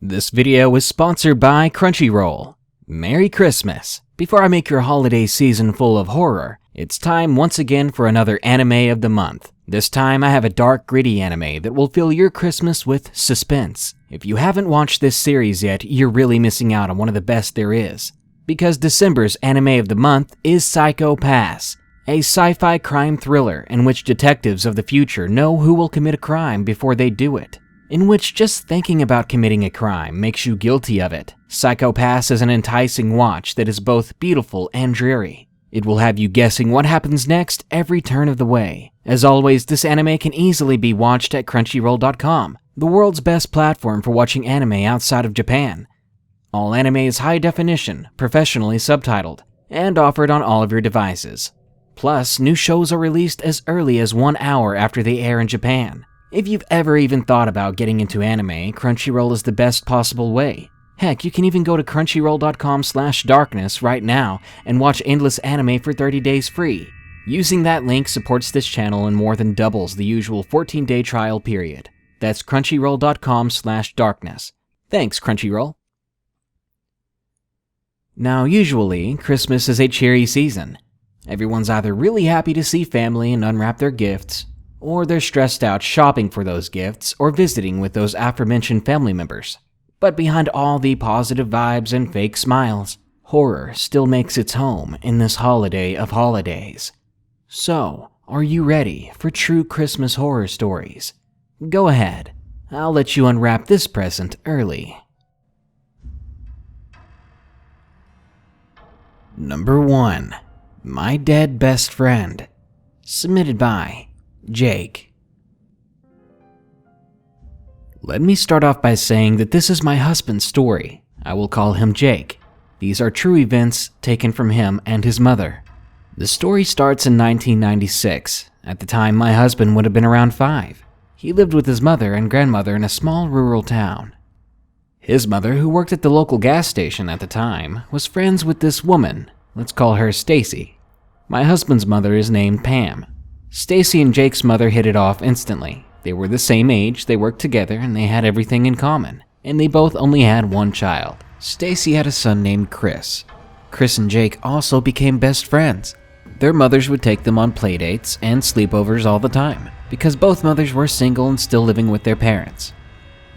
This video is sponsored by Crunchyroll. Merry Christmas! Before I make your holiday season full of horror, it's time once again for another anime of the month. This time I have a dark, gritty anime that will fill your Christmas with suspense. If you haven't watched this series yet, you're really missing out on one of the best there is. Because December's anime of the month is Psycho Pass, a sci-fi crime thriller in which detectives of the future know who will commit a crime before they do it. In which just thinking about committing a crime makes you guilty of it. Psycho Pass is an enticing watch that is both beautiful and dreary. It will have you guessing what happens next every turn of the way. As always, this anime can easily be watched at Crunchyroll.com, the world's best platform for watching anime outside of Japan. All anime is high definition, professionally subtitled, and offered on all of your devices. Plus, new shows are released as early as 1 hour after they air in Japan. If you've ever even thought about getting into anime, Crunchyroll is the best possible way. Heck, you can even go to crunchyroll.com/darkness right now and watch endless anime for 30 days free. Using that link supports this channel and more than doubles the usual 14-day trial period. That's crunchyroll.com/darkness. Thanks, Crunchyroll. Now, usually, Christmas is a cheery season. Everyone's either really happy to see family and unwrap their gifts, or they're stressed out shopping for those gifts or visiting with those aforementioned family members. But behind all the positive vibes and fake smiles, horror still makes its home in this holiday of holidays. So, are you ready for true Christmas horror stories? Go ahead, I'll let you unwrap this present early. Number 1. My Dead Best Friend. Submitted by Jake. Let me start off by saying that this is my husband's story. I will call him Jake. These are true events taken from him and his mother. The story starts in 1996. At the time, my husband would have been around 5. He lived with his mother and grandmother in a small rural town. His mother, who worked at the local gas station at the time, was friends with this woman. Let's call her Stacy. My husband's mother is named Pam. Stacy and Jake's mother hit it off instantly. They were the same age, they worked together, and they had everything in common. And they both only had one child. Stacy had a son named Chris. Chris and Jake also became best friends. Their mothers would take them on playdates and sleepovers all the time, because both mothers were single and still living with their parents.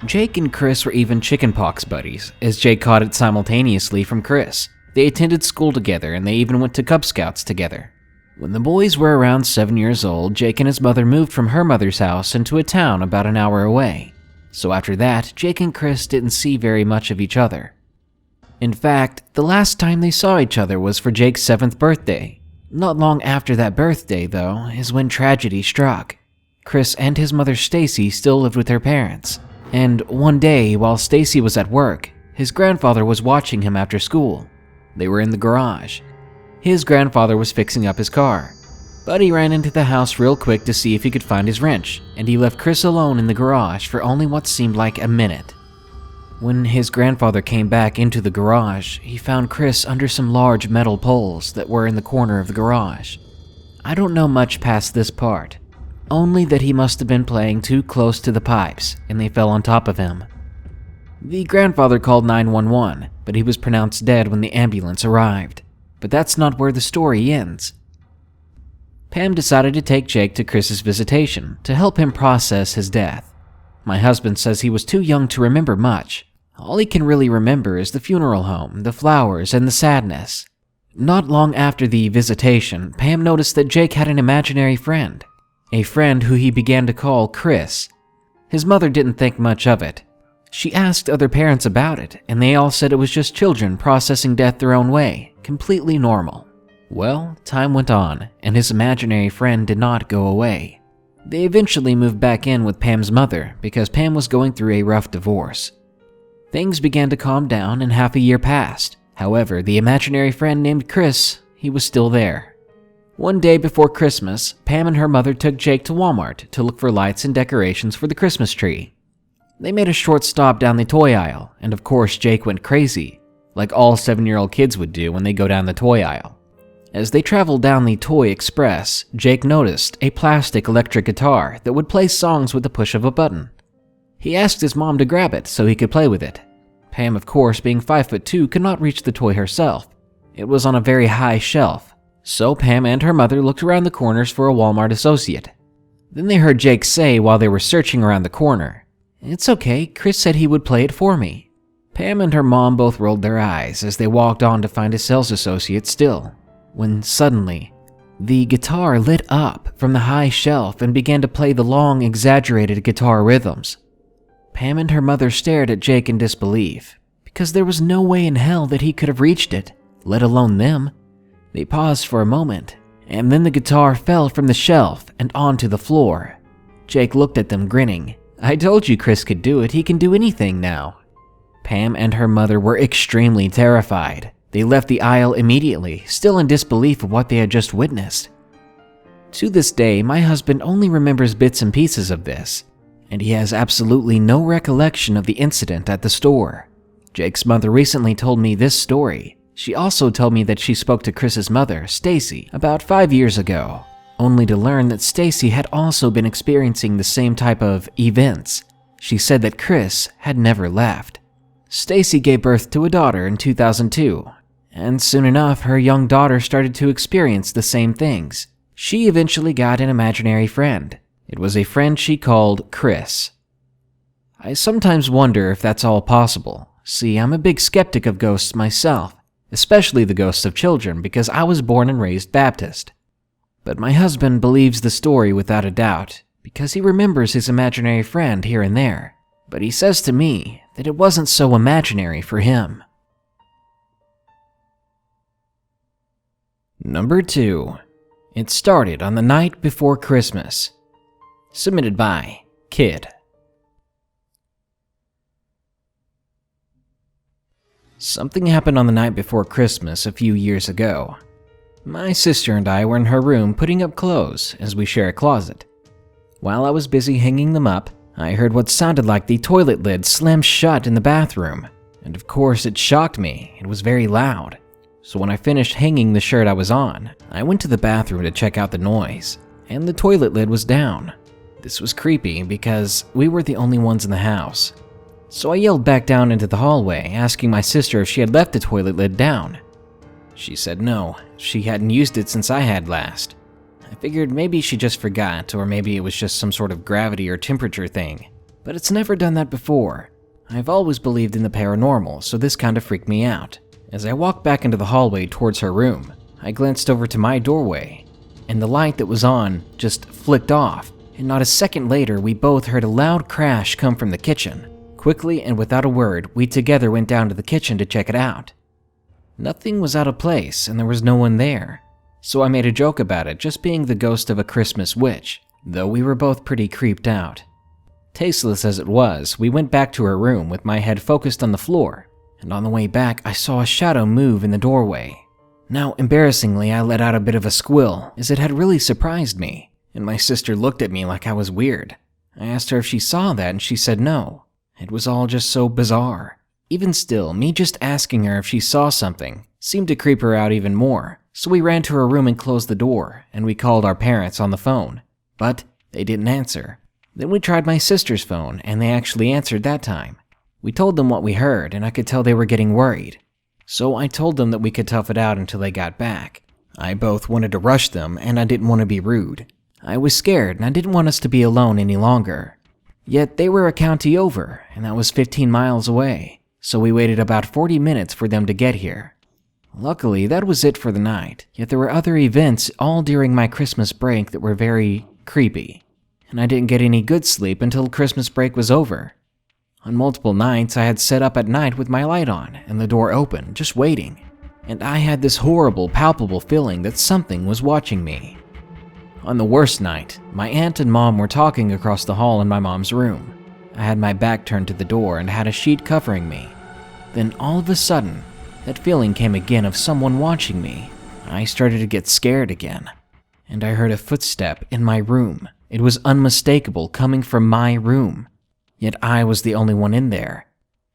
Jake and Chris were even chickenpox buddies, as Jake caught it simultaneously from Chris. They attended school together and they even went to Cub Scouts together. When the boys were around 7 years old, Jake and his mother moved from her mother's house into a town about an hour away. So after that, Jake and Chris didn't see very much of each other. In fact, the last time they saw each other was for Jake's 7th birthday. Not long after that birthday, though, is when tragedy struck. Chris and his mother Stacy still lived with their parents. And one day, while Stacy was at work, his grandfather was watching him after school. They were in the garage. His grandfather was fixing up his car, but he ran into the house real quick to see if he could find his wrench, and he left Chris alone in the garage for only what seemed like a minute. When his grandfather came back into the garage, he found Chris under some large metal poles that were in the corner of the garage. I don't know much past this part, only that he must have been playing too close to the pipes and they fell on top of him. The grandfather called 911, but he was pronounced dead when the ambulance arrived. But that's not where the story ends. Pam decided to take Jake to Chris's visitation to help him process his death. My husband says he was too young to remember much. All he can really remember is the funeral home, the flowers, and the sadness. Not long after the visitation, Pam noticed that Jake had an imaginary friend. A friend who he began to call Chris. His mother didn't think much of it. She asked other parents about it, and they all said it was just children processing death their own way, completely normal. Well, time went on, and his imaginary friend did not go away. They eventually moved back in with Pam's mother because Pam was going through a rough divorce. Things began to calm down and half a year passed. However, the imaginary friend named Chris, he was still there. One day before Christmas, Pam and her mother took Jake to Walmart to look for lights and decorations for the Christmas tree. They made a short stop down the toy aisle, and of course Jake went crazy, like all 7-year-old kids would do when they go down the toy aisle. As they traveled down the Toy Express, Jake noticed a plastic electric guitar that would play songs with the push of a button. He asked his mom to grab it so he could play with it, Pam, of course, being 5'2", could not reach the toy herself. It was on a very high shelf, so Pam and her mother looked around the corners for a Walmart associate. Then they heard Jake say while they were searching around the corner, "It's okay, Chris said he would play it for me." Pam and her mom both rolled their eyes as they walked on to find a sales associate still, when suddenly, the guitar lit up from the high shelf and began to play the long, exaggerated guitar rhythms. Pam and her mother stared at Jake in disbelief, because there was no way in hell that he could have reached it, let alone them. They paused for a moment, and then the guitar fell from the shelf and onto the floor. Jake looked at them grinning. "I told you Chris could do it, he can do anything now." Pam and her mother were extremely terrified. They left the aisle immediately, still in disbelief of what they had just witnessed. To this day, my husband only remembers bits and pieces of this, and he has absolutely no recollection of the incident at the store. Jake's mother recently told me this story. She also told me that she spoke to Chris's mother, Stacy, about 5 years ago, only to learn that Stacy had also been experiencing the same type of events. She said that Chris had never left. Stacy gave birth to a daughter in 2002, and soon enough her young daughter started to experience the same things. She eventually got an imaginary friend. It was a friend she called Chris. I sometimes wonder if that's all possible. See, I'm a big skeptic of ghosts myself, especially the ghosts of children, because I was born and raised Baptist. But my husband believes the story without a doubt, because he remembers his imaginary friend here and there. But he says to me that it wasn't so imaginary for him. Number 2. It started on the night before Christmas. Submitted by Kid. Something happened on the night before Christmas a few years ago. My sister and I were in her room putting up clothes, as we share a closet. While I was busy hanging them up, I heard what sounded like the toilet lid slam shut in the bathroom, and of course it shocked me. It was very loud. So when I finished hanging the shirt I was on, I went to the bathroom to check out the noise, and the toilet lid was down. This was creepy because we were the only ones in the house. So I yelled back down into the hallway, asking my sister if she had left the toilet lid down. She said no, she hadn't used it since I had last. I figured maybe she just forgot, or maybe it was just some sort of gravity or temperature thing. But it's never done that before. I've always believed in the paranormal, so this kind of freaked me out. As I walked back into the hallway towards her room, I glanced over to my doorway, and the light that was on just flicked off, and not a second later we both heard a loud crash come from the kitchen. Quickly and without a word, we together went down to the kitchen to check it out. Nothing was out of place, and there was no one there. So I made a joke about it just being the ghost of a Christmas witch, though we were both pretty creeped out. Tasteless as it was, we went back to her room with my head focused on the floor, and on the way back I saw a shadow move in the doorway. Now, embarrassingly, I let out a bit of a squill, as it had really surprised me, and my sister looked at me like I was weird. I asked her if she saw that, and she said no. It was all just so bizarre. Even still, me just asking her if she saw something seemed to creep her out even more. So we ran to her room and closed the door, and we called our parents on the phone. But they didn't answer. Then we tried my sister's phone, and they actually answered that time. We told them what we heard, and I could tell they were getting worried. So I told them that we could tough it out until they got back. I both wanted to rush them, and I didn't want to be rude. I was scared, and I didn't want us to be alone any longer. Yet they were a county over, and that was 15 miles away. So we waited about 40 minutes for them to get here. Luckily, that was it for the night, yet there were other events all during my Christmas break that were very creepy, and I didn't get any good sleep until Christmas break was over. On multiple nights, I had sat up at night with my light on and the door open, just waiting, and I had this horrible, palpable feeling that something was watching me. On the worst night, my aunt and mom were talking across the hall in my mom's room. I had my back turned to the door and had a sheet covering me. Then all of a sudden, that feeling came again of someone watching me. I started to get scared again, and I heard a footstep in my room. It was unmistakable, coming from my room. Yet I was the only one in there,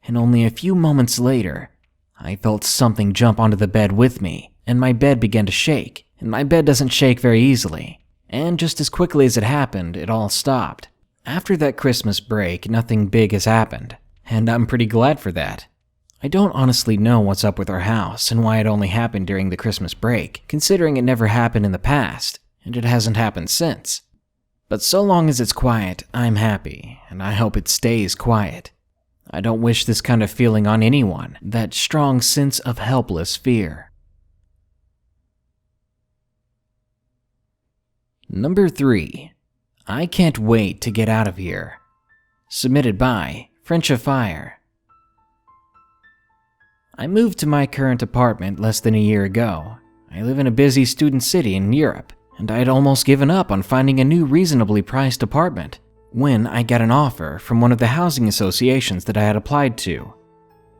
and only a few moments later, I felt something jump onto the bed with me, and my bed began to shake, and my bed doesn't shake very easily. And just as quickly as it happened, it all stopped. After that Christmas break, nothing big has happened, and I'm pretty glad for that. I don't honestly know what's up with our house and why it only happened during the Christmas break, considering it never happened in the past, and it hasn't happened since. But so long as it's quiet, I'm happy, and I hope it stays quiet. I don't wish this kind of feeling on anyone, that strong sense of helpless fear. Number 3. I can't wait to get out of here. Submitted by FRENCHIFIER. I moved to my current apartment less than a year ago. I live in a busy student city in Europe, and I had almost given up on finding a new reasonably priced apartment when I got an offer from one of the housing associations that I had applied to.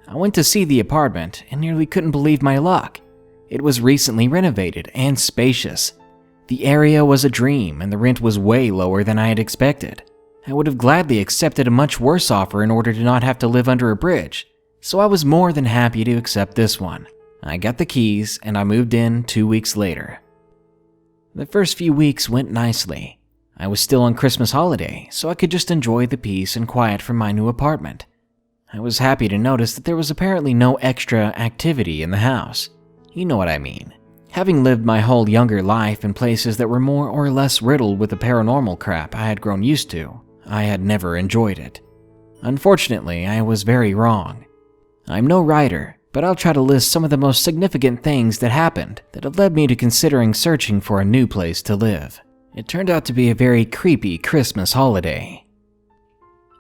I went to see the apartment and nearly couldn't believe my luck. It was recently renovated and spacious. The area was a dream and the rent was way lower than I had expected. I would have gladly accepted a much worse offer in order to not have to live under a bridge, so I was more than happy to accept this one. I got the keys and I moved in 2 weeks later. The first few weeks went nicely. I was still on Christmas holiday, so I could just enjoy the peace and quiet from my new apartment. I was happy to notice that there was apparently no extra activity in the house. You know what I mean. Having lived my whole younger life in places that were more or less riddled with the paranormal crap I had grown used to, I had never enjoyed it. Unfortunately, I was very wrong. I'm no writer, but I'll try to list some of the most significant things that happened that have led me to considering searching for a new place to live. It turned out to be a very creepy Christmas holiday.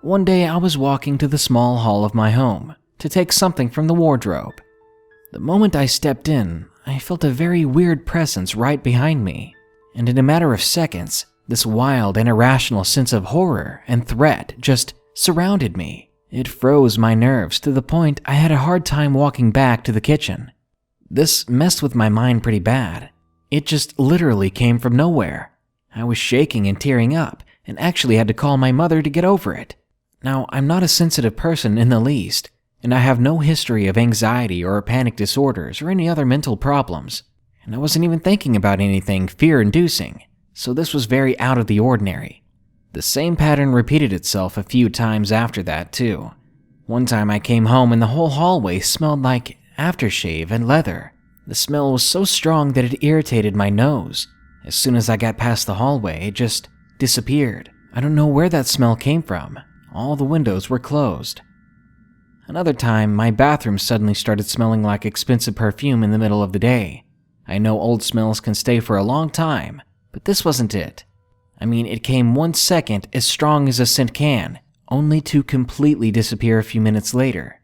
One day I was walking to the small hall of my home to take something from the wardrobe. The moment I stepped in, I felt a very weird presence right behind me, and in a matter of seconds, this wild and irrational sense of horror and threat just surrounded me. It froze my nerves to the point I had a hard time walking back to the kitchen. This messed with my mind pretty bad. It just literally came from nowhere. I was shaking and tearing up, and actually had to call my mother to get over it. Now, I'm not a sensitive person in the least, and I have no history of anxiety or panic disorders or any other mental problems, and I wasn't even thinking about anything fear-inducing, so this was very out of the ordinary. The same pattern repeated itself a few times after that, too. One time I came home and the whole hallway smelled like aftershave and leather. The smell was so strong that it irritated my nose. As soon as I got past the hallway, it just disappeared. I don't know where that smell came from. All the windows were closed. Another time, my bathroom suddenly started smelling like expensive perfume in the middle of the day. I know old smells can stay for a long time, but this wasn't it. I mean, it came 1 second as strong as a scent can, only to completely disappear a few minutes later.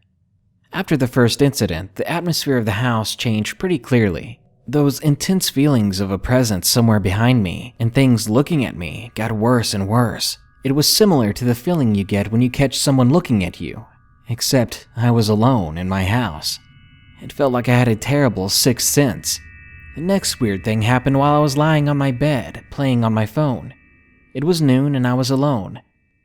After the first incident, the atmosphere of the house changed pretty clearly. Those intense feelings of a presence somewhere behind me and things looking at me got worse and worse. It was similar to the feeling you get when you catch someone looking at you, except I was alone in my house. It felt like I had a terrible sixth sense. The next weird thing happened while I was lying on my bed, playing on my phone. It was noon and I was alone.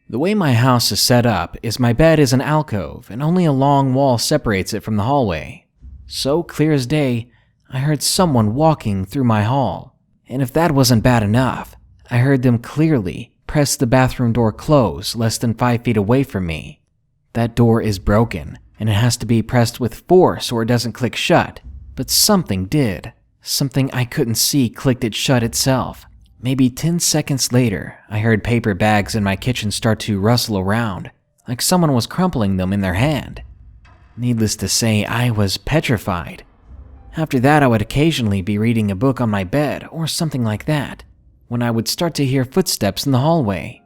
The way my house is set up is my bed is an alcove and only a long wall separates it from the hallway. So clear as day, I heard someone walking through my hall. And if that wasn't bad enough, I heard them clearly press the bathroom door close less than 5 feet away from me. That door is broken and it has to be pressed with force or it doesn't click shut. But something did. Something I couldn't see clicked it shut itself. Maybe 10 seconds later, I heard paper bags in my kitchen start to rustle around, like someone was crumpling them in their hand. Needless to say, I was petrified. After that, I would occasionally be reading a book on my bed or something like that, when I would start to hear footsteps in the hallway.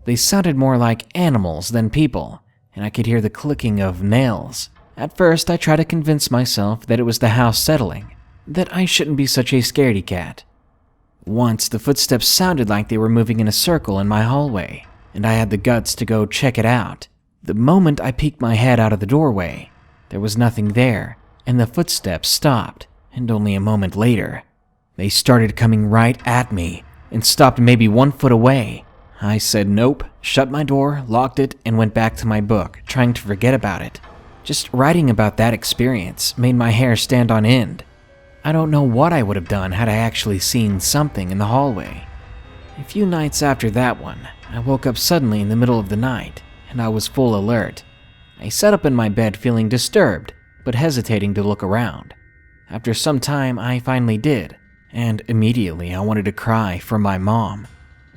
They sounded more like animals than people, and I could hear the clicking of nails. At first, I tried to convince myself that it was the house settling, that I shouldn't be such a scaredy cat. Once, the footsteps sounded like they were moving in a circle in my hallway, and I had the guts to go check it out. The moment I peeked my head out of the doorway, there was nothing there, and the footsteps stopped, and only a moment later, they started coming right at me and stopped maybe 1 foot away. I said nope, shut my door, locked it, and went back to my book, trying to forget about it. Just writing about that experience made my hair stand on end. I don't know what I would have done had I actually seen something in the hallway. A few nights after that one, I woke up suddenly in the middle of the night, and I was full alert. I sat up in my bed feeling disturbed, but hesitating to look around. After some time, I finally did, and immediately I wanted to cry for my mom,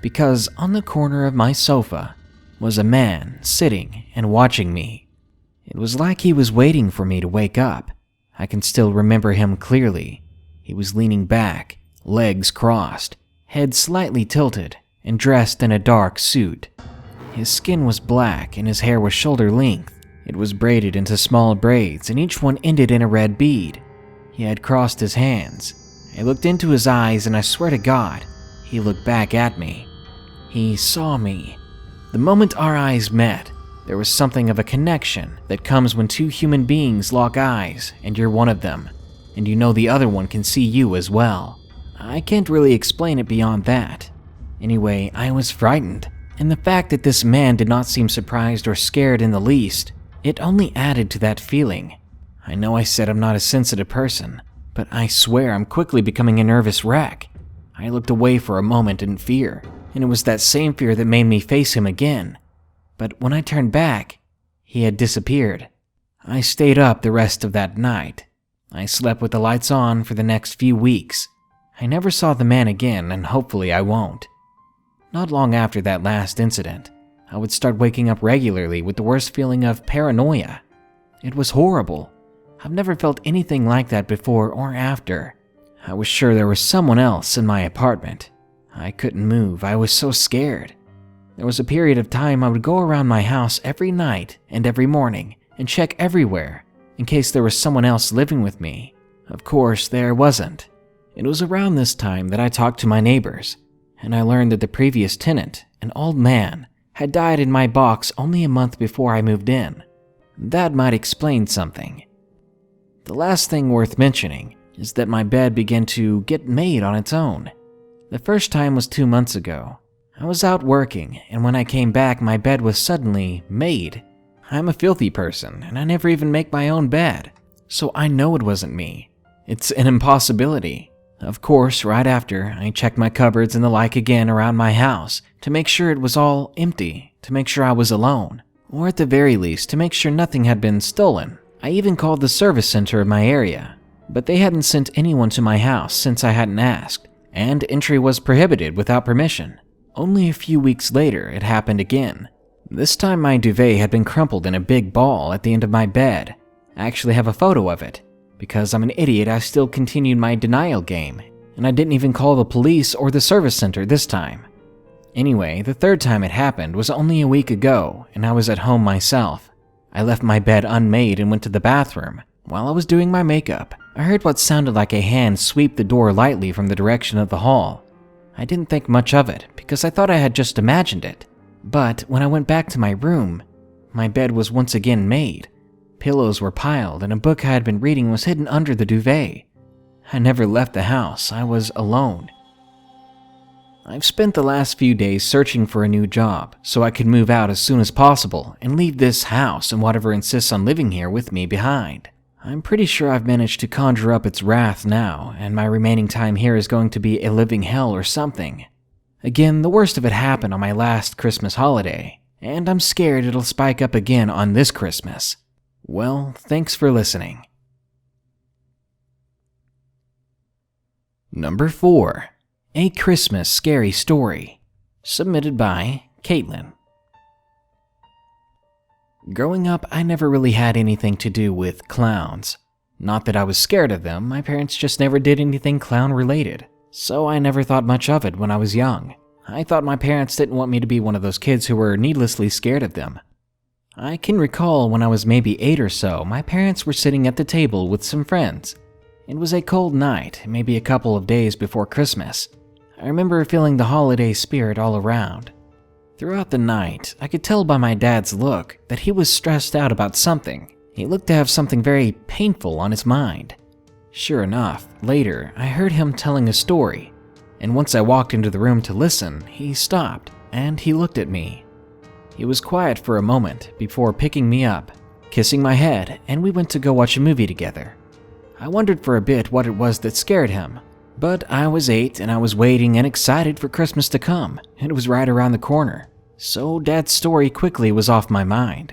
because on the corner of my sofa was a man sitting and watching me. It was like he was waiting for me to wake up. I can still remember him clearly. He was leaning back, legs crossed, head slightly tilted, and dressed in a dark suit. His skin was black and his hair was shoulder length. It was braided into small braids and each one ended in a red bead. He had crossed his hands. I looked into his eyes and I swear to God, he looked back at me. He saw me. The moment our eyes met, there was something of a connection that comes when two human beings lock eyes and you're one of them, and you know the other one can see you as well. I can't really explain it beyond that. Anyway, I was frightened, and the fact that this man did not seem surprised or scared in the least, it only added to that feeling. I know I said I'm not a sensitive person, but I swear I'm quickly becoming a nervous wreck. I looked away for a moment in fear, and it was that same fear that made me face him again. But when I turned back, he had disappeared. I stayed up the rest of that night. I slept with the lights on for the next few weeks. I never saw the man again, and hopefully I won't. Not long after that last incident, I would start waking up regularly with the worst feeling of paranoia. It was horrible. I've never felt anything like that before or after. I was sure there was someone else in my apartment. I couldn't move, I was so scared. There was a period of time I would go around my house every night and every morning and check everywhere in case there was someone else living with me. Of course, there wasn't. It was around this time that I talked to my neighbors, and I learned that the previous tenant, an old man, had died in my box only a month before I moved in. That might explain something. The last thing worth mentioning is that my bed began to get made on its own. The first time was 2 months ago. I was out working, and when I came back, my bed was suddenly made. I'm a filthy person, and I never even make my own bed, so I know it wasn't me. It's an impossibility. Of course, right after, I checked my cupboards and the like again around my house to make sure it was all empty, to make sure I was alone, or at the very least, to make sure nothing had been stolen. I even called the service center of my area, but they hadn't sent anyone to my house since I hadn't asked, and entry was prohibited without permission. Only a few weeks later, it happened again. This time my duvet had been crumpled in a big ball at the end of my bed. I actually have a photo of it. Because I'm an idiot, I still continued my denial game, and I didn't even call the police or the service center this time. Anyway, the third time it happened was only a week ago, and I was at home myself. I left my bed unmade and went to the bathroom. While I was doing my makeup, I heard what sounded like a hand sweep the door lightly from the direction of the hall. I didn't think much of it, because I thought I had just imagined it. But when I went back to my room, my bed was once again made. Pillows were piled, and a book I had been reading was hidden under the duvet. I never left the house. I was alone. I've spent the last few days searching for a new job so I could move out as soon as possible and leave this house and whatever insists on living here with me behind. I'm pretty sure I've managed to conjure up its wrath now, and my remaining time here is going to be a living hell or something. Again, the worst of it happened on my last Christmas holiday, and I'm scared it'll spike up again on this Christmas. Well, thanks for listening. Number 4. A Christmas Scary Story. Submitted by KAITLYN. Growing up, I never really had anything to do with clowns. Not that I was scared of them, my parents just never did anything clown-related, so I never thought much of it when I was young. I thought my parents didn't want me to be one of those kids who were needlessly scared of them. I can recall when I was maybe 8 or so, my parents were sitting at the table with some friends. It was a cold night, maybe a couple of days before Christmas. I remember feeling the holiday spirit all around. Throughout the night, I could tell by my dad's look that he was stressed out about something. He looked to have something very painful on his mind. Sure enough, later, I heard him telling a story, and once I walked into the room to listen, he stopped, and he looked at me. He was quiet for a moment before picking me up, kissing my head, and we went to go watch a movie together. I wondered for a bit what it was that scared him, but I was 8 and I was waiting and excited for Christmas to come. It was right around the corner, so Dad's story quickly was off my mind.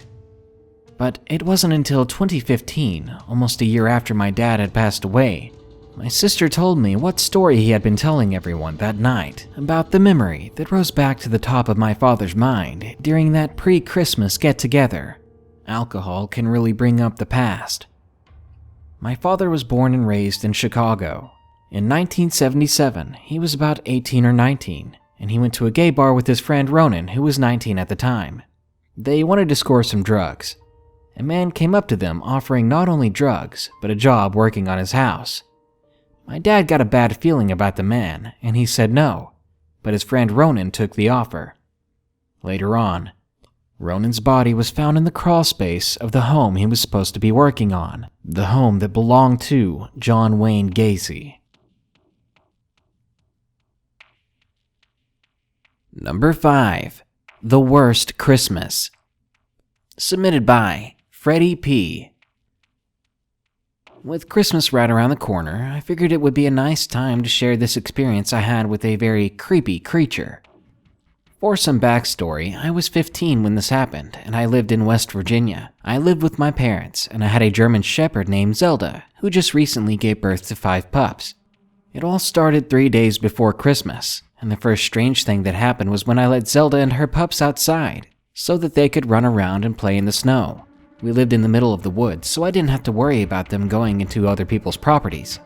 But it wasn't until 2015, almost a year after my dad had passed away, my sister told me what story he had been telling everyone that night about the memory that rose back to the top of my father's mind during that pre-Christmas get-together. Alcohol can really bring up the past. My father was born and raised in Chicago. In 1977, he was about 18 or 19, and he went to a gay bar with his friend Ronan, who was 19 at the time. They wanted to score some drugs. A man came up to them offering not only drugs, but a job working on his house. My dad got a bad feeling about the man, and he said no, but his friend Ronan took the offer. Later on, Ronan's body was found in the crawl space of the home he was supposed to be working on, the home that belonged to John Wayne Gacy. Number 5. The Worst Christmas. Submitted by Freddie P. With Christmas right around the corner, I figured it would be a nice time to share this experience I had with a very creepy creature. For some backstory, I was 15 when this happened, and I lived in West Virginia. I lived with my parents, and I had a German Shepherd named Zelda, who just recently gave birth to 5 pups. It all started 3 days before Christmas, and the first strange thing that happened was when I let Zelda and her pups outside, so that they could run around and play in the snow. We lived in the middle of the woods, so I didn't have to worry about them going into other people's properties.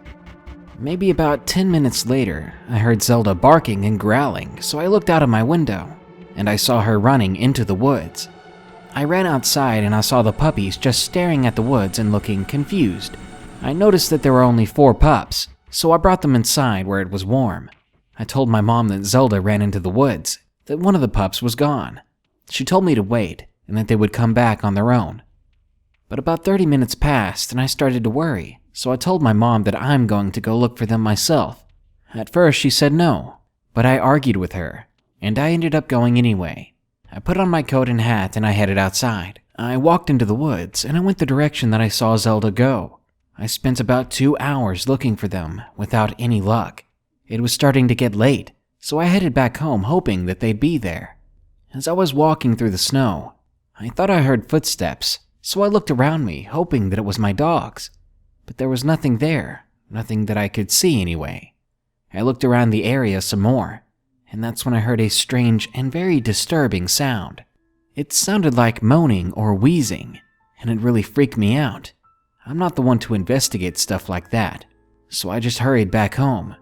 Maybe about 10 minutes later, I heard Zelda barking and growling, so I looked out of my window, and I saw her running into the woods. I ran outside and I saw the puppies just staring at the woods and looking confused. I noticed that there were only 4 pups, so I brought them inside where it was warm. I told my mom that Zelda ran into the woods, that one of the pups was gone. She told me to wait, and that they would come back on their own. But about 30 minutes passed and I started to worry, so I told my mom that I'm going to go look for them myself. At first she said no, but I argued with her, and I ended up going anyway. I put on my coat and hat and I headed outside. I walked into the woods and I went the direction that I saw Zelda go. I spent about 2 hours looking for them without any luck. It was starting to get late, so I headed back home hoping that they'd be there. As I was walking through the snow, I thought I heard footsteps, so I looked around me, hoping that it was my dogs. But there was nothing there, nothing that I could see anyway. I looked around the area some more, and that's when I heard a strange and very disturbing sound. It sounded like moaning or wheezing, and it really freaked me out. I'm not the one to investigate stuff like that, so I just hurried back home.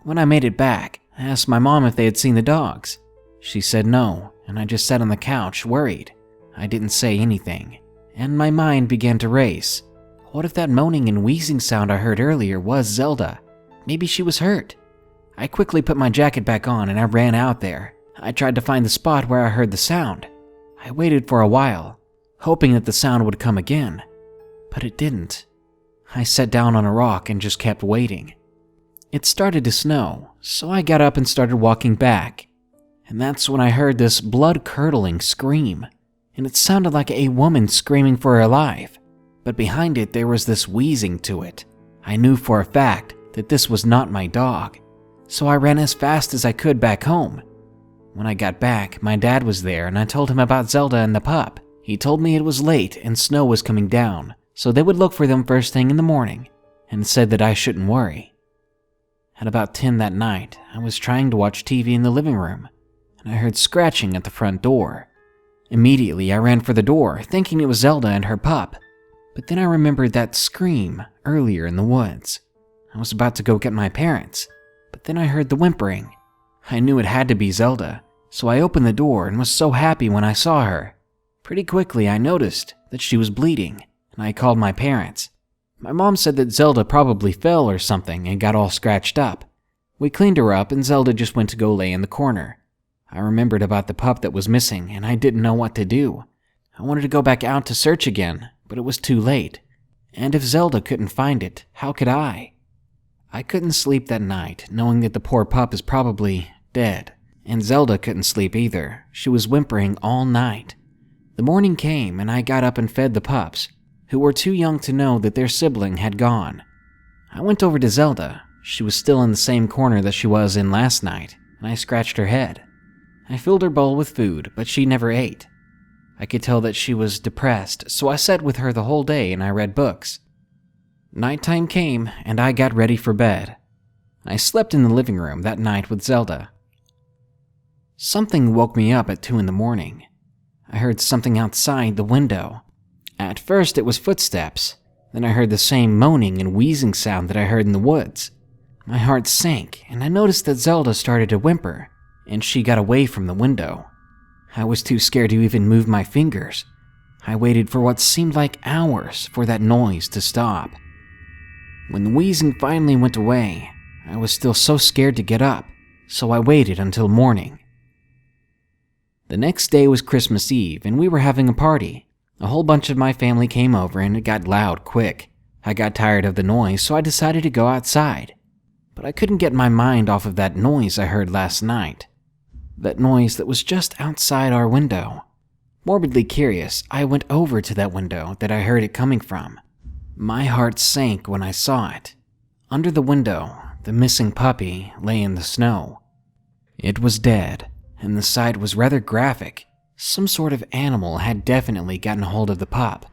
When I made it back, I asked my mom if they had seen the dogs. She said no, and I just sat on the couch, worried. I didn't say anything, and my mind began to race. What if that moaning and wheezing sound I heard earlier was Zelda? Maybe she was hurt. I quickly put my jacket back on and I ran out there. I tried to find the spot where I heard the sound. I waited for a while, hoping that the sound would come again, but it didn't. I sat down on a rock and just kept waiting. It started to snow, so I got up and started walking back. And that's when I heard this blood-curdling scream, and it sounded like a woman screaming for her life. But behind it, there was this wheezing to it. I knew for a fact that this was not my dog, so I ran as fast as I could back home. When I got back, my dad was there, and I told him about Zelda and the pup. He told me it was late and snow was coming down, so they would look for them first thing in the morning, and said that I shouldn't worry. At about 10 that night, I was trying to watch TV in the living room, and I heard scratching at the front door. Immediately, I ran for the door, thinking it was Zelda and her pup, but then I remembered that scream earlier in the woods. I was about to go get my parents, but then I heard the whimpering. I knew it had to be Zelda, so I opened the door and was so happy when I saw her. Pretty quickly, I noticed that she was bleeding, and I called my parents. My mom said that Zelda probably fell or something and got all scratched up. We cleaned her up and Zelda just went to go lay in the corner. I remembered about the pup that was missing and I didn't know what to do. I wanted to go back out to search again, but it was too late. And if Zelda couldn't find it, how could I? I couldn't sleep that night, knowing that the poor pup is probably dead. And Zelda couldn't sleep either. She was whimpering all night. The morning came and I got up and fed the pups, who were too young to know that their sibling had gone. I went over to Zelda. She was still in the same corner that she was in last night, and I scratched her head. I filled her bowl with food, but she never ate. I could tell that she was depressed, so I sat with her the whole day and I read books. Nighttime came and I got ready for bed. I slept in the living room that night with Zelda. Something woke me up at 2 in the morning. I heard something outside the window. At first it was footsteps, then I heard the same moaning and wheezing sound that I heard in the woods. My heart sank and I noticed that Zelda started to whimper, and she got away from the window. I was too scared to even move my fingers. I waited for what seemed like hours for that noise to stop. When the wheezing finally went away, I was still so scared to get up, so I waited until morning. The next day was Christmas Eve and we were having a party. A whole bunch of my family came over and it got loud quick. I got tired of the noise, so I decided to go outside. But I couldn't get my mind off of that noise I heard last night. That noise that was just outside our window. Morbidly curious, I went over to that window that I heard it coming from. My heart sank when I saw it. Under the window, the missing puppy lay in the snow. It was dead, and the sight was rather graphic. Some sort of animal had definitely gotten hold of the pup.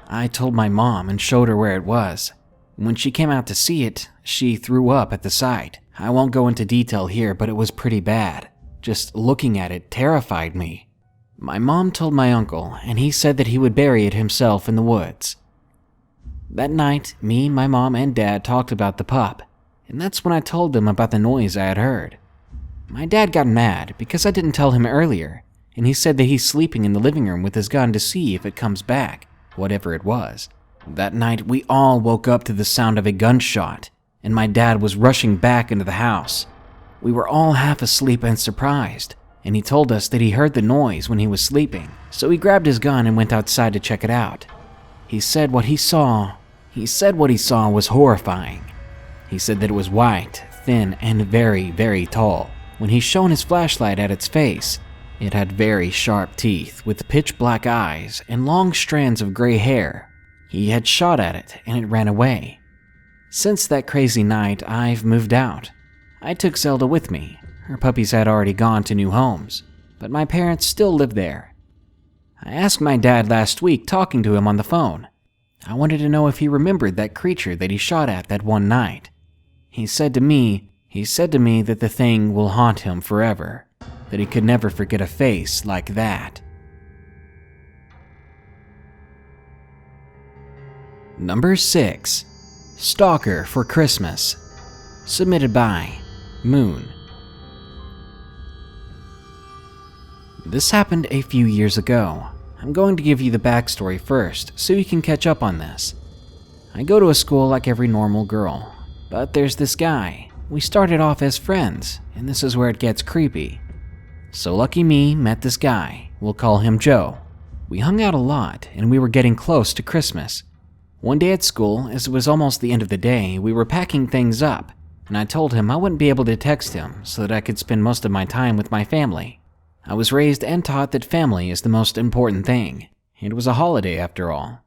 I told my mom and showed her where it was. When she came out to see it, she threw up at the sight. I won't go into detail here, but it was pretty bad. Just looking at it terrified me. My mom told my uncle, and he said that he would bury it himself in the woods. That night, me, my mom, and dad talked about the pup, and that's when I told them about the noise I had heard. My dad got mad because I didn't tell him earlier, and he said that he's sleeping in the living room with his gun to see if it comes back, whatever it was. That night, we all woke up to the sound of a gunshot, and my dad was rushing back into the house. We were all half asleep and surprised, and he told us that he heard the noise when he was sleeping, so he grabbed his gun and went outside to check it out. He said what he saw was horrifying. He said that it was white, thin, and very, very tall. When he shone his flashlight at its face, it had very sharp teeth with pitch black eyes and long strands of gray hair. He had shot at it and it ran away. Since that crazy night, I've moved out. I took Zelda with me. Her puppies had already gone to new homes, but my parents still live there. I asked my dad last week, talking to him on the phone. I wanted to know if he remembered that creature that he shot at that one night. He said to me that the thing will haunt him forever, that he could never forget a face like that. Number 6. Stalker for Christmas. Submitted by Moon. This happened a few years ago. I'm going to give you the backstory first, so you can catch up on this. I go to a school like every normal girl, but there's this guy. We started off as friends, and this is where it gets creepy. So lucky me met this guy. We'll call him Joe. We hung out a lot, and we were getting close to Christmas. One day at school, as it was almost the end of the day, we were packing things up, and I told him I wouldn't be able to text him so that I could spend most of my time with my family. I was raised and taught that family is the most important thing. It was a holiday after all.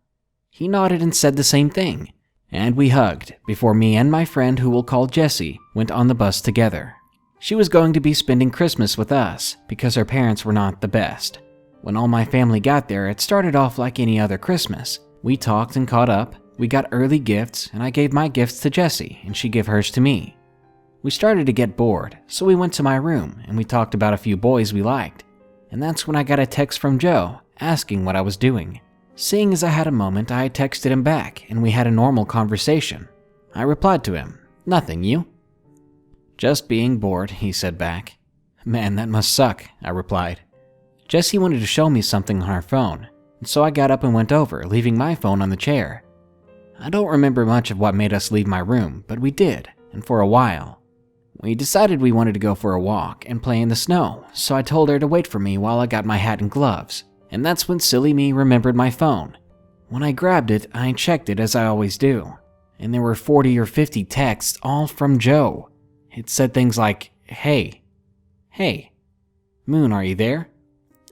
He nodded and said the same thing, and we hugged before me and my friend, who we'll call Jessie, went on the bus together. She was going to be spending Christmas with us because her parents were not the best. When all my family got there, it started off like any other Christmas. We talked and caught up, we got early gifts, and I gave my gifts to Jessie, and she gave hers to me. We started to get bored, so we went to my room, and we talked about a few boys we liked. And that's when I got a text from Joe, asking what I was doing. Seeing as I had a moment, I texted him back, and we had a normal conversation. I replied to him, "Nothing, you?" "Just being bored," he said back. "Man, that must suck," I replied. Jessie wanted to show me something on her phone, and so I got up and went over, leaving my phone on the chair. I don't remember much of what made us leave my room, but we did, and for a while. We decided we wanted to go for a walk and play in the snow, so I told her to wait for me while I got my hat and gloves, and that's when silly me remembered my phone. When I grabbed it, I checked it as I always do, and there were 40 or 50 texts, all from Joe. It said things like, "Hey, Moon, are you there?"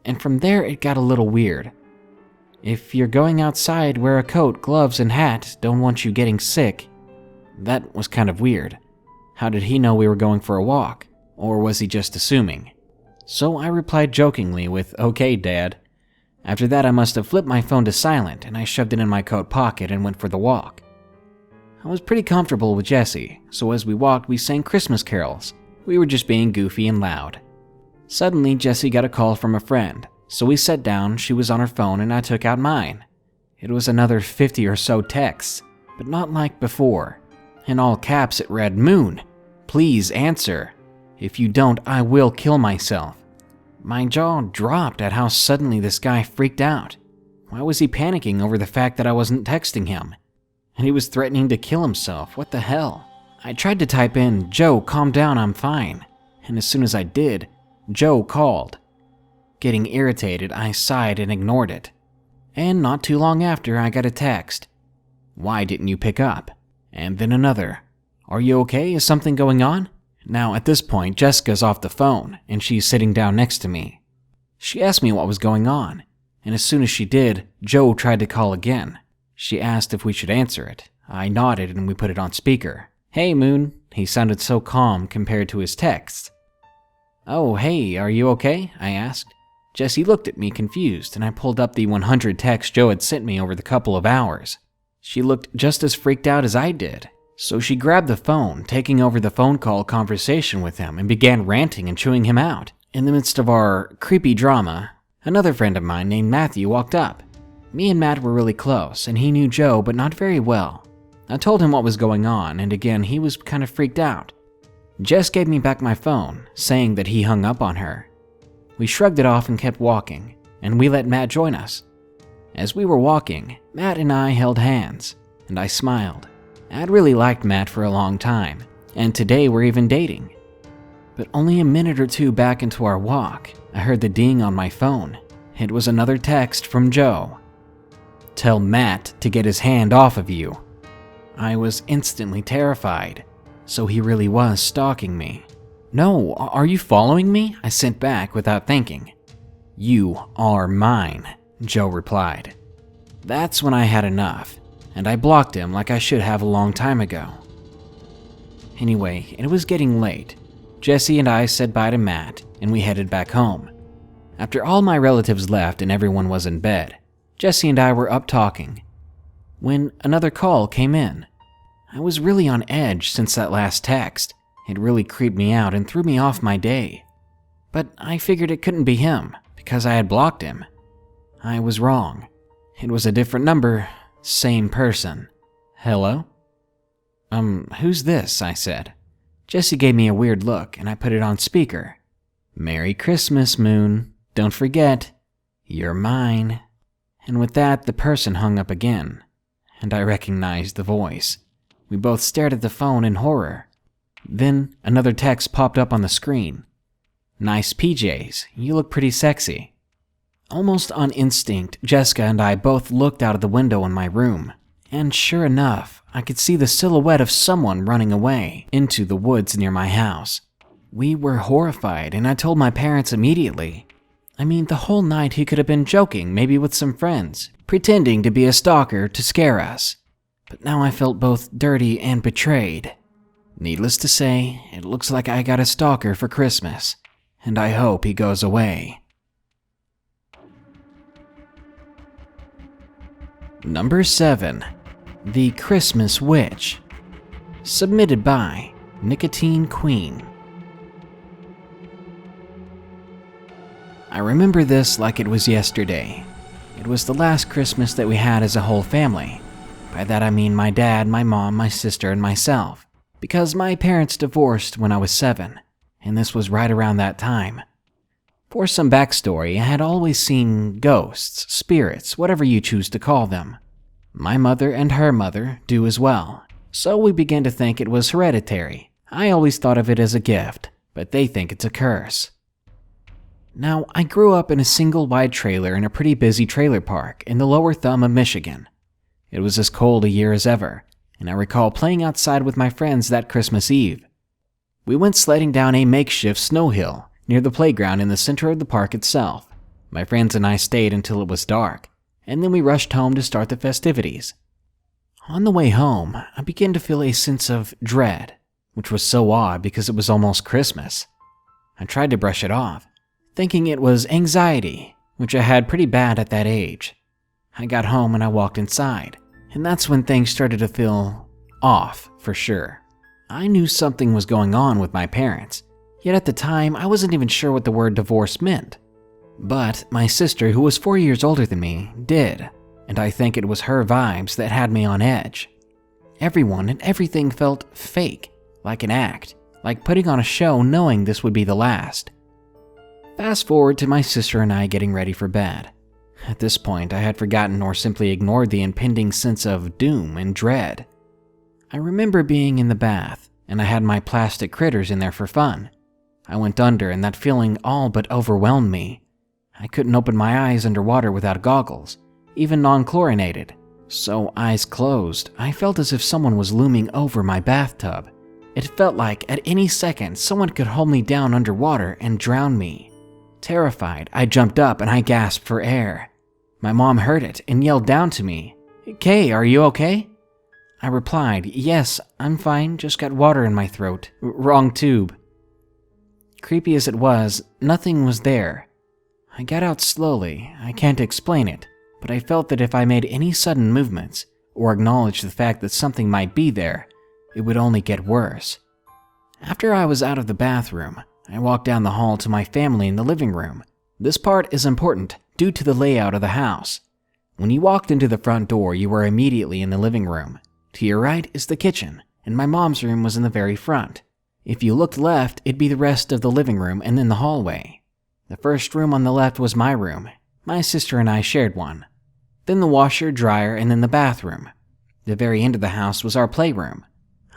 And from there it got a little weird. "If you're going outside, wear a coat, gloves, and hat, don't want you getting sick." That was kind of weird. How did he know we were going for a walk? Or was he just assuming? So I replied jokingly with, "Okay, Dad." After that, I must have flipped my phone to silent and I shoved it in my coat pocket and went for the walk. I was pretty comfortable with Jessie, so as we walked, we sang Christmas carols. We were just being goofy and loud. Suddenly, Jessie got a call from a friend, so we sat down, she was on her phone, and I took out mine. It was another 50 or so texts, but not like before. In all caps, it read, "Moon, please answer. If you don't, I will kill myself." My jaw dropped at how suddenly this guy freaked out. Why was he panicking over the fact that I wasn't texting him? And he was threatening to kill himself. What the hell? I tried to type in, "Joe, calm down, I'm fine." And as soon as I did, Joe called. Getting irritated, I sighed and ignored it. And not too long after, I got a text. "Why didn't you pick up?" And then another. "Are you okay? Is something going on?" Now, at this point, Jessica's off the phone, and she's sitting down next to me. She asked me what was going on, and as soon as she did, Joe tried to call again. She asked if we should answer it. I nodded and we put it on speaker. "Hey, Moon." He sounded so calm compared to his texts. "Oh, hey, are you okay?" I asked. Jessie looked at me confused, and I pulled up the 100 texts Joe had sent me over the couple of hours. She looked just as freaked out as I did. So she grabbed the phone, taking over the phone call conversation with him, and began ranting and chewing him out. In the midst of our creepy drama, another friend of mine named Matthew walked up. Me and Matt were really close, and he knew Joe, but not very well. I told him what was going on, and again, he was kind of freaked out. Jess gave me back my phone, saying that he hung up on her. We shrugged it off and kept walking, and we let Matt join us. As we were walking, Matt and I held hands, and I smiled. I'd really liked Matt for a long time, and today we're even dating. But only a minute or two back into our walk, I heard the ding on my phone. It was another text from Joe. "Tell Matt to get his hand off of you." I was instantly terrified, so he really was stalking me. "No, are you following me?" I sent back without thinking. "You are mine," Joe replied. That's when I had enough, and I blocked him like I should have a long time ago. Anyway, it was getting late. Jessie and I said bye to Matt, and we headed back home. After all my relatives left and everyone was in bed, Jessie and I were up talking, when another call came in. I was really on edge since that last text. It really creeped me out and threw me off my day. But I figured it couldn't be him, because I had blocked him. I was wrong. It was a different number, same person. "Hello?" Who's this?" I said. Jessie gave me a weird look, and I put it on speaker. "Merry Christmas, Moon. Don't forget, you're mine." And with that, the person hung up again, and I recognized the voice. We both stared at the phone in horror. Then another text popped up on the screen. "Nice PJs. You look pretty sexy." Almost on instinct, Jessica and I both looked out of the window in my room, and sure enough, I could see the silhouette of someone running away into the woods near my house. We were horrified, and I told my parents immediately. I mean, the whole night he could have been joking, maybe with some friends, pretending to be a stalker to scare us. But now I felt both dirty and betrayed. Needless to say, it looks like I got a stalker for Christmas, and I hope he goes away. Number 7. The Christmas Witch. Submitted by NIKATEENKWEEN. I remember this like it was yesterday. It was the last Christmas that we had as a whole family. By that I mean my dad, my mom, my sister, and myself. Because my parents divorced when I was 7, and this was right around that time. For some backstory, I had always seen ghosts, spirits, whatever you choose to call them. My mother and her mother do as well, so we began to think it was hereditary. I always thought of it as a gift, but they think it's a curse. Now, I grew up in a single wide trailer in a pretty busy trailer park in the lower thumb of Michigan. It was as cold a year as ever, and I recall playing outside with my friends that Christmas Eve. We went sledding down a makeshift snow hill near the playground in the center of the park itself. My friends and I stayed until it was dark, and then we rushed home to start the festivities. On the way home, I began to feel a sense of dread, which was so odd because it was almost Christmas. I tried to brush it off, thinking it was anxiety, which I had pretty bad at that age. I got home and I walked inside, and that's when things started to feel off for sure. I knew something was going on with my parents, yet at the time I wasn't even sure what the word divorce meant. But my sister, who was 4 years older than me, did, and I think it was her vibes that had me on edge. Everyone and everything felt fake, like an act, like putting on a show knowing this would be the last. Fast forward to my sister and I getting ready for bed. At this point, I had forgotten or simply ignored the impending sense of doom and dread. I remember being in the bath, and I had my plastic critters in there for fun. I went under, and that feeling all but overwhelmed me. I couldn't open my eyes underwater without goggles, even non-chlorinated. So, eyes closed, I felt as if someone was looming over my bathtub. It felt like at any second someone could hold me down underwater and drown me. Terrified, I jumped up and I gasped for air. My mom heard it and yelled down to me, "Kay, are you okay?" I replied, "Yes, I'm fine, just got water in my throat. Wrong tube." Creepy as it was, nothing was there. I got out slowly, I can't explain it, but I felt that if I made any sudden movements, or acknowledged the fact that something might be there, it would only get worse. After I was out of the bathroom, I walked down the hall to my family in the living room. This part is important due to the layout of the house. When you walked into the front door, you were immediately in the living room. To your right is the kitchen, and my mom's room was in the very front. If you looked left, it'd be the rest of the living room and then the hallway. The first room on the left was my room. My sister and I shared one. Then the washer, dryer, and then the bathroom. The very end of the house was our playroom.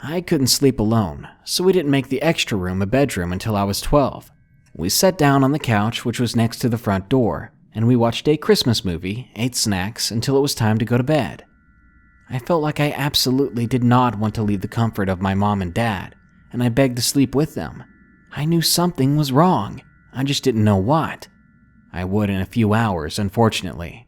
I couldn't sleep alone, so we didn't make the extra room a bedroom until I was 12. We sat down on the couch, which was next to the front door, and we watched a Christmas movie, ate snacks, until it was time to go to bed. I felt like I absolutely did not want to leave the comfort of my mom and dad, and I begged to sleep with them. I knew something was wrong, I just didn't know what. I would in a few hours, unfortunately.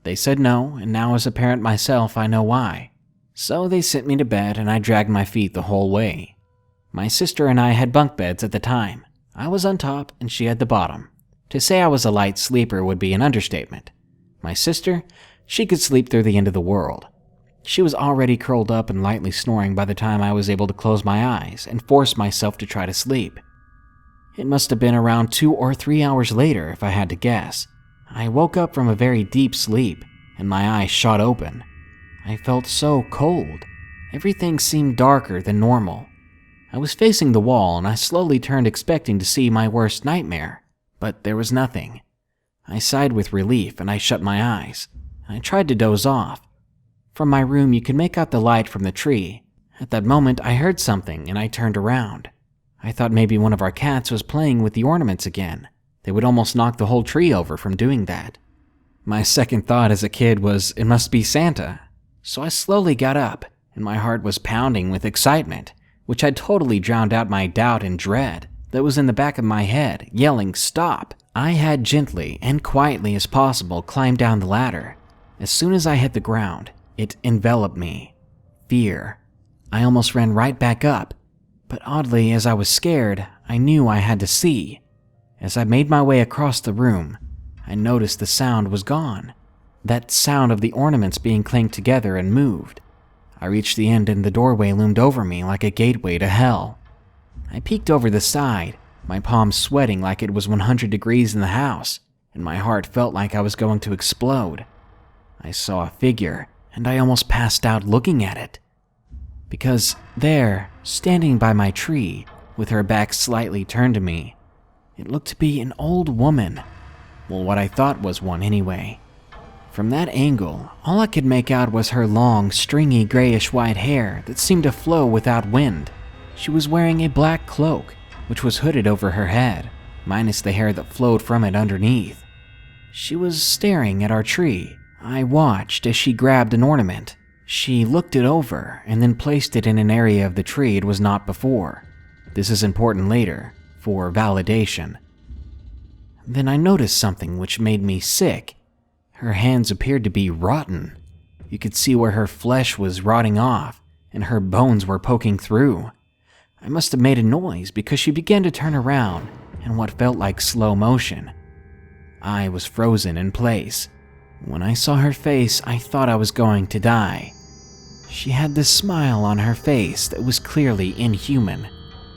They said no, and now as a parent myself, I know why. So they sent me to bed and I dragged my feet the whole way. My sister and I had bunk beds at the time. I was on top and she had the bottom. To say I was a light sleeper would be an understatement. My sister, she could sleep through the end of the world. She was already curled up and lightly snoring by the time I was able to close my eyes and force myself to try to sleep. It must have been around 2 or 3 hours later, if I had to guess. I woke up from a very deep sleep and my eyes shot open. I felt so cold. Everything seemed darker than normal. I was facing the wall and I slowly turned expecting to see my worst nightmare, but there was nothing. I sighed with relief and I shut my eyes. I tried to doze off. From my room you could make out the light from the tree. At that moment I heard something and I turned around. I thought maybe one of our cats was playing with the ornaments again. They would almost knock the whole tree over from doing that. My second thought as a kid was it must be Santa. So I slowly got up, and my heart was pounding with excitement, which had totally drowned out my doubt and dread that was in the back of my head, yelling, "Stop!" I had gently and quietly as possible climbed down the ladder. As soon as I hit the ground, it enveloped me. Fear. I almost ran right back up, but oddly, as I was scared, I knew I had to see. As I made my way across the room, I noticed the sound was gone. That sound of the ornaments being clanked together and moved. I reached the end and the doorway loomed over me like a gateway to hell. I peeked over the side, my palms sweating like it was 100 degrees in the house, and my heart felt like I was going to explode. I saw a figure, and I almost passed out looking at it. Because there, standing by my tree, with her back slightly turned to me, it looked to be an old woman. Well, what I thought was one anyway. From that angle, all I could make out was her long, stringy grayish-white hair that seemed to flow without wind. She was wearing a black cloak, which was hooded over her head, minus the hair that flowed from it underneath. She was staring at our tree. I watched as she grabbed an ornament. She looked it over and then placed it in an area of the tree it was not before. This is important later, for validation. Then I noticed something which made me sick. Her hands appeared to be rotten. You could see where her flesh was rotting off, and her bones were poking through. I must have made a noise because she began to turn around in what felt like slow motion. eye was frozen in place. When I saw her face, I thought I was going to die. She had this smile on her face that was clearly inhuman.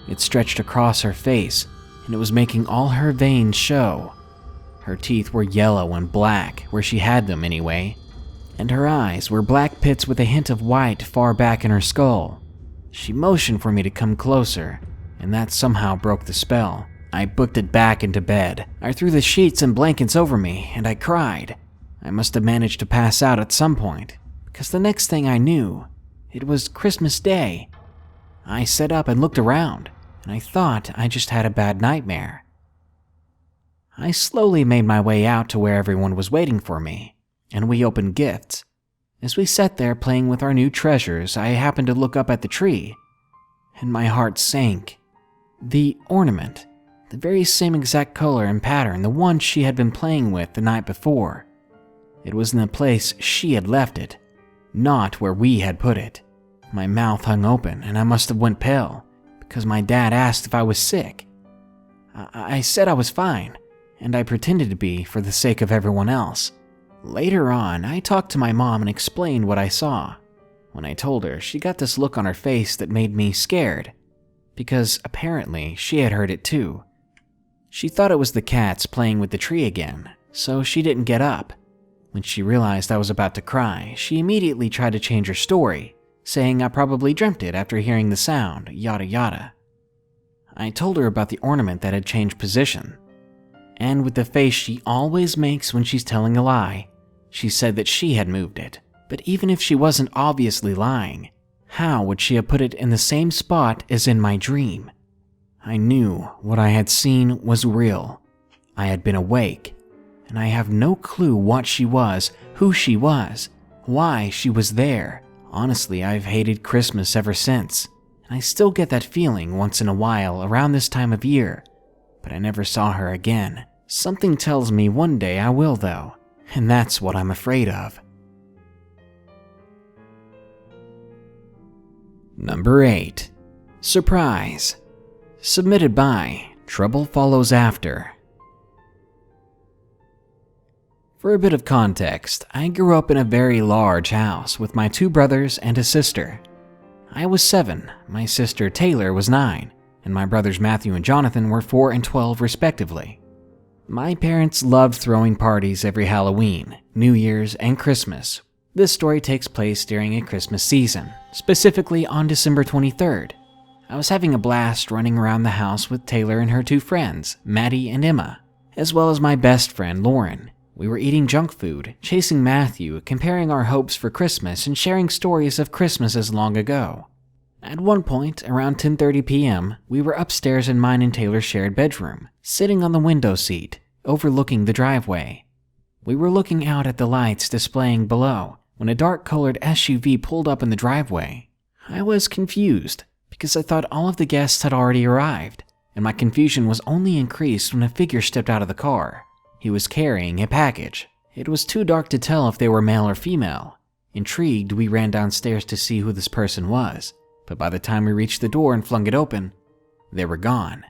It stretched across her face, and it was making all her veins show. Her teeth were yellow and black, where she had them anyway, and her eyes were black pits with a hint of white far back in her skull. She motioned for me to come closer, and that somehow broke the spell. I booked it back into bed. I threw the sheets and blankets over me, and I cried. I must have managed to pass out at some point, because the next thing I knew, it was Christmas Day. I sat up and looked around, and I thought I just had a bad nightmare. I slowly made my way out to where everyone was waiting for me, and we opened gifts. As we sat there playing with our new treasures, I happened to look up at the tree, and my heart sank. The ornament, the very same exact color and pattern, the one she had been playing with the night before. It was in the place she had left it, not where we had put it. My mouth hung open, and I must have went pale, because my dad asked if I was sick. I said I was fine, and I pretended to be for the sake of everyone else. Later on, I talked to my mom and explained what I saw. When I told her, she got this look on her face that made me scared, because apparently she had heard it too. She thought it was the cats playing with the tree again, so she didn't get up. When she realized I was about to cry, she immediately tried to change her story, saying I probably dreamt it after hearing the sound, yada yada. I told her about the ornament that had changed position, and with the face she always makes when she's telling a lie, she said that she had moved it. But even if she wasn't obviously lying, how would she have put it in the same spot as in my dream? I knew what I had seen was real. I had been awake, and I have no clue what she was, who she was, why she was there. Honestly, I've hated Christmas ever since, and I still get that feeling once in a while around this time of year, but I never saw her again. Something tells me one day I will though, and that's what I'm afraid of. Number 8. Surprise. Submitted by Trouble Follows After. For a bit of context, I grew up in a very large house with my 2 brothers and a sister. I was 7, my sister Taylor was 9, and my brothers Matthew and Jonathan were 4 and 12 respectively. My parents loved throwing parties every Halloween, New Year's, and Christmas. This story takes place during a Christmas season, specifically on December 23rd. I was having a blast running around the house with Taylor and her 2 friends, Maddie and Emma, as well as my best friend Lauren. We were eating junk food, chasing Matthew, comparing our hopes for Christmas, and sharing stories of Christmases long ago. At one point, around 10:30 p.m., we were upstairs in mine and Taylor's shared bedroom, sitting on the window seat, overlooking the driveway. We were looking out at the lights displaying below, when a dark-colored SUV pulled up in the driveway. I was confused, because I thought all of the guests had already arrived, and my confusion was only increased when a figure stepped out of the car. He was carrying a package. It was too dark to tell if they were male or female. Intrigued, we ran downstairs to see who this person was, but by the time we reached the door and flung it open, they were gone.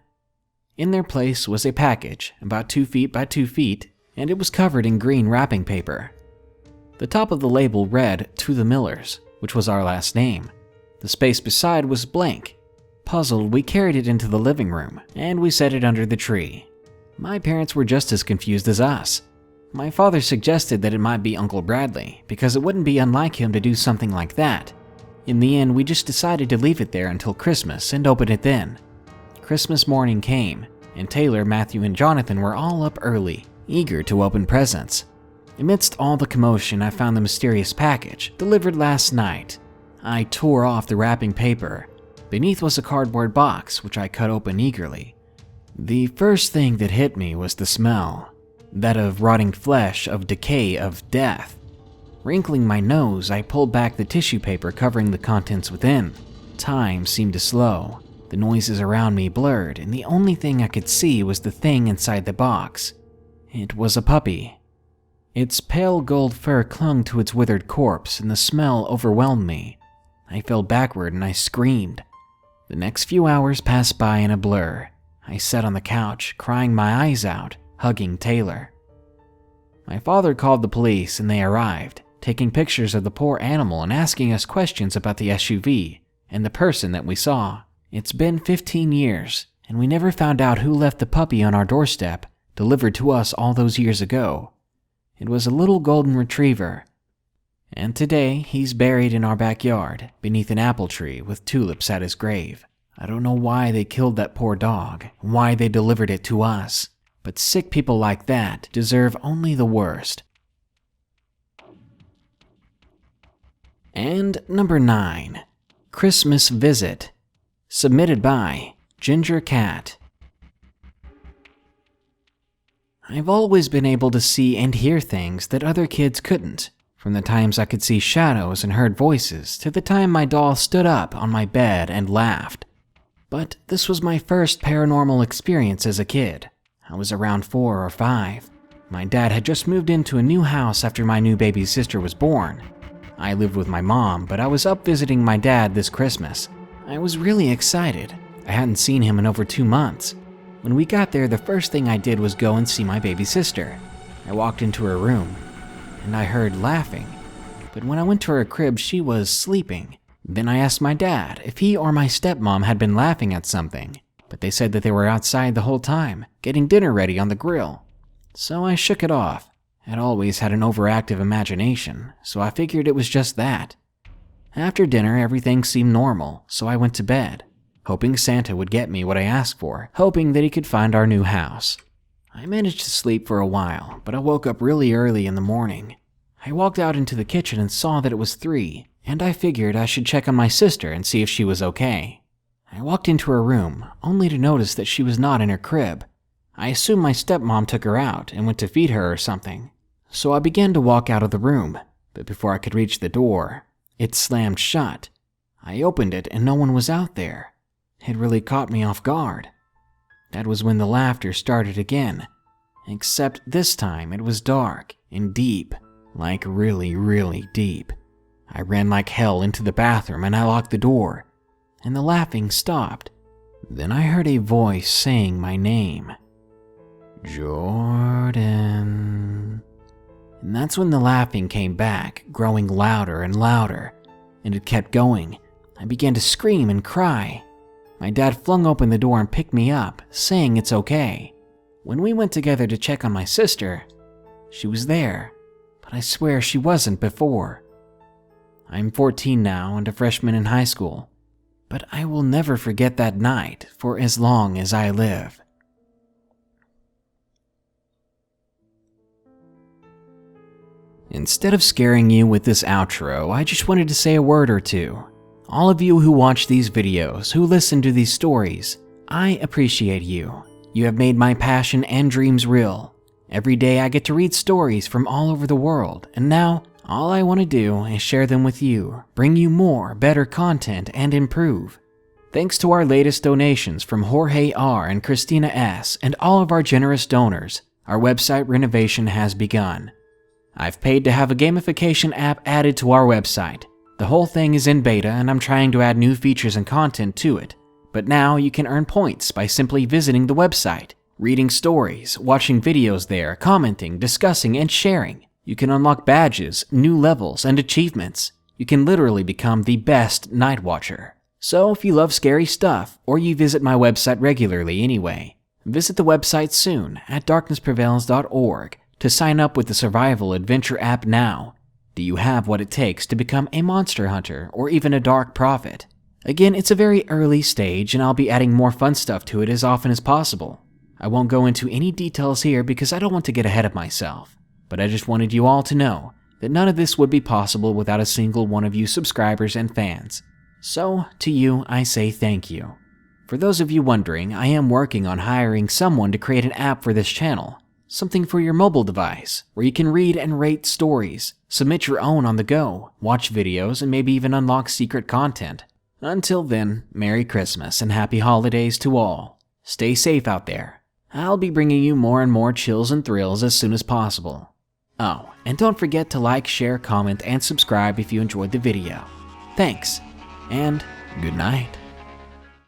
In their place was a package, about 2 feet by 2 feet, and it was covered in green wrapping paper. The top of the label read, "To the Millers," which was our last name. The space beside was blank. Puzzled, we carried it into the living room, and we set it under the tree. My parents were just as confused as us. My father suggested that it might be Uncle Bradley, because it wouldn't be unlike him to do something like that. In the end, we just decided to leave it there until Christmas and open it then. Christmas morning came, and Taylor, Matthew, and Jonathan were all up early, eager to open presents. Amidst all the commotion, I found the mysterious package, delivered last night. I tore off the wrapping paper. Beneath was a cardboard box, which I cut open eagerly. The first thing that hit me was the smell, that of rotting flesh, of decay, of death. Wrinkling my nose, I pulled back the tissue paper covering the contents within. Time seemed to slow. The noises around me blurred, and the only thing I could see was the thing inside the box. It was a puppy. Its pale gold fur clung to its withered corpse, and the smell overwhelmed me. I fell backward and I screamed. The next few hours passed by in a blur. I sat on the couch, crying my eyes out, hugging Taylor. My father called the police and they arrived, taking pictures of the poor animal and asking us questions about the SUV and the person that we saw. It's been 15 years, and we never found out who left the puppy on our doorstep, delivered to us all those years ago. It was a little golden retriever, and today he's buried in our backyard beneath an apple tree with tulips at his grave. I don't know why they killed that poor dog, why they delivered it to us, but sick people like that deserve only the worst. And number 9, Christmas Visit, submitted by Ginger Cat. I've always been able to see and hear things that other kids couldn't, from the times I could see shadows and heard voices to the time my doll stood up on my bed and laughed. But this was my first paranormal experience as a kid. I was around 4 or 5. My dad had just moved into a new house after my new baby sister was born. I lived with my mom, but I was up visiting my dad this Christmas. I was really excited. I hadn't seen him in over 2 months. When we got there, the first thing I did was go and see my baby sister. I walked into her room, and I heard laughing. But when I went to her crib, she was sleeping. Then I asked my dad if he or my stepmom had been laughing at something, but they said that they were outside the whole time, getting dinner ready on the grill. So I shook it off. I'd always had an overactive imagination, so I figured it was just that. After dinner, everything seemed normal, so I went to bed, hoping Santa would get me what I asked for, hoping that he could find our new house. I managed to sleep for a while, but I woke up really early in the morning. I walked out into the kitchen and saw that it was 3, and I figured I should check on my sister and see if she was okay. I walked into her room, only to notice that she was not in her crib. I assumed my stepmom took her out and went to feed her or something. So I began to walk out of the room, but before I could reach the door, it slammed shut. I opened it and no one was out there. It really caught me off guard. That was when the laughter started again, except this time it was dark and deep, like really, really deep. I ran like hell into the bathroom and I locked the door, and the laughing stopped. Then I heard a voice saying my name. Jordan. And that's when the laughing came back, growing louder and louder, and it kept going. I began to scream and cry. My dad flung open the door and picked me up, saying it's okay. When we went together to check on my sister, she was there, but I swear she wasn't before. I'm 14 now and a freshman in high school, but I will never forget that night for as long as I live. Instead of scaring you with this outro, I just wanted to say a word or two. All of you who watch these videos, who listen to these stories, I appreciate you. You have made my passion and dreams real. Every day I get to read stories from all over the world, and now all I want to do is share them with you, bring you more, better content, and improve. Thanks to our latest donations from Jorge R. and Christina S. and all of our generous donors, our website renovation has begun. I've paid to have a gamification app added to our website. The whole thing is in beta and I'm trying to add new features and content to it. But now you can earn points by simply visiting the website, reading stories, watching videos there, commenting, discussing, and sharing. You can unlock badges, new levels, and achievements. You can literally become the best Night Watcher. So if you love scary stuff, or you visit my website regularly anyway, visit the website soon at darknessprevails.org to sign up with the Survival Adventure app now. Do you have what it takes to become a monster hunter or even a dark prophet? Again, it's a very early stage and I'll be adding more fun stuff to it as often as possible. I won't go into any details here because I don't want to get ahead of myself, but I just wanted you all to know that none of this would be possible without a single one of you subscribers and fans. So, to you, I say thank you. For those of you wondering, I am working on hiring someone to create an app for this channel. Something for your mobile device, where you can read and rate stories, submit your own on the go, watch videos, and maybe even unlock secret content. Until then, Merry Christmas and Happy Holidays to all. Stay safe out there. I'll be bringing you more and more chills and thrills as soon as possible. Oh, and don't forget to like, share, comment, and subscribe if you enjoyed the video. Thanks, and good night.